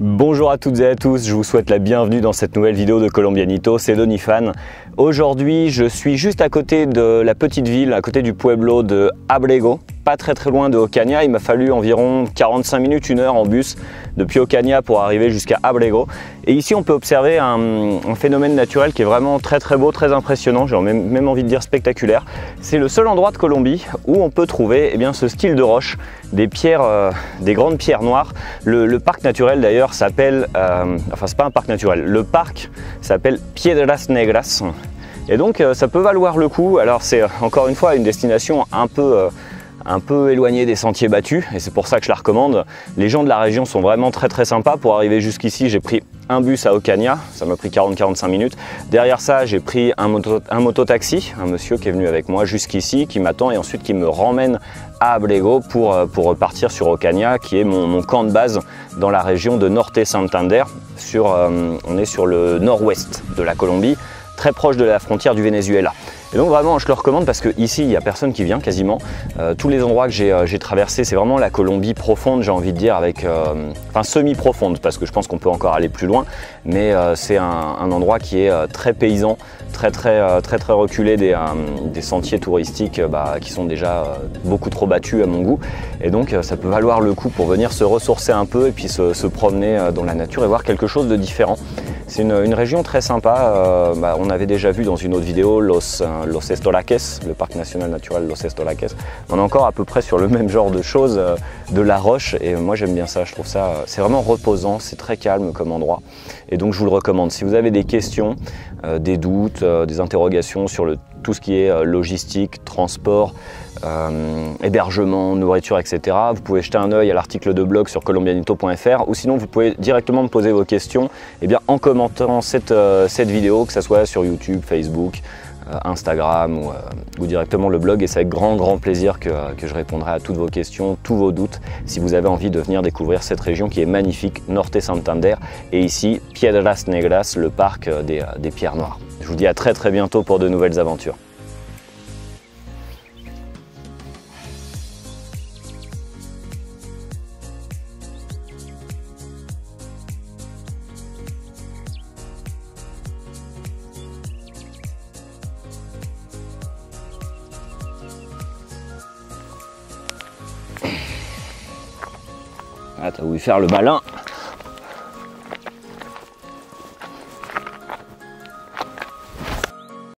Bonjour à toutes et à tous, je vous souhaite la bienvenue dans cette nouvelle vidéo de Colombianito, c'est Donifan. Aujourd'hui, je suis juste à côté de la petite ville, à côté du pueblo de Abrego, pas très loin de Ocaña. Il m'a fallu environ 45 minutes, 1 heure en bus depuis Ocaña pour arriver jusqu'à Abrego. Et ici, on peut observer un phénomène naturel qui est vraiment très beau, très impressionnant, j'ai même envie de dire spectaculaire. C'est le seul endroit de Colombie où on peut trouver ce style de roche, des pierres, des grandes pierres noires. Le parc naturel d'ailleurs s'appelle, enfin c'est pas un parc naturel, le parc s'appelle Piedras Negras. Et donc ça peut valoir le coup. Alors c'est encore une fois une destination un peu éloignée des sentiers battus et c'est pour ça que je la recommande. Les gens de la région sont vraiment très sympas. Pour arriver jusqu'ici, j'ai pris un bus à Ocaña, ça m'a pris 40-45 minutes. Derrière ça, j'ai pris un mototaxi, un monsieur qui est venu avec moi jusqu'ici, qui m'attend et ensuite qui me ramène à Abrego pour repartir sur Ocaña, qui est mon camp de base dans la région de Norte Santander. On est sur le nord-ouest de la Colombie, très proche de la frontière du Venezuela. Et donc vraiment je le recommande parce qu'ici il n'y a personne qui vient quasiment. Tous les endroits que j'ai traversés, c'est vraiment la Colombie profonde, j'ai envie de dire, avec enfin semi-profonde parce que je pense qu'on peut encore aller plus loin, mais c'est un endroit qui est très paysan, très reculé des sentiers touristiques qui sont déjà beaucoup trop battus à mon goût. Et donc ça peut valoir le coup pour venir se ressourcer un peu et puis se promener dans la nature et voir quelque chose de différent. C'est une région très sympa, on avait déjà vu dans une autre vidéo Los Estoraques, le parc national naturel Los Estoraques. On est encore à peu près sur le même genre de choses, de la roche, et moi j'aime bien ça, je trouve ça, c'est vraiment reposant, c'est très calme comme endroit. Et donc je vous le recommande. Si vous avez des questions, des doutes, des interrogations sur tout ce qui est logistique, transport, hébergement, nourriture, etc. Vous pouvez jeter un œil à l'article de blog sur colombianito.fr ou sinon vous pouvez directement me poser vos questions en commentant cette vidéo, que ce soit sur YouTube, Facebook, Instagram ou directement le blog, et c'est avec grand plaisir que je répondrai à toutes vos questions, tous vos doutes, si vous avez envie de venir découvrir cette région qui est magnifique, Norte Santander, et ici Piedras Negras, le parc des pierres noires. Je vous dis à très bientôt pour de nouvelles aventures. Ah, t'as voulu faire le malin.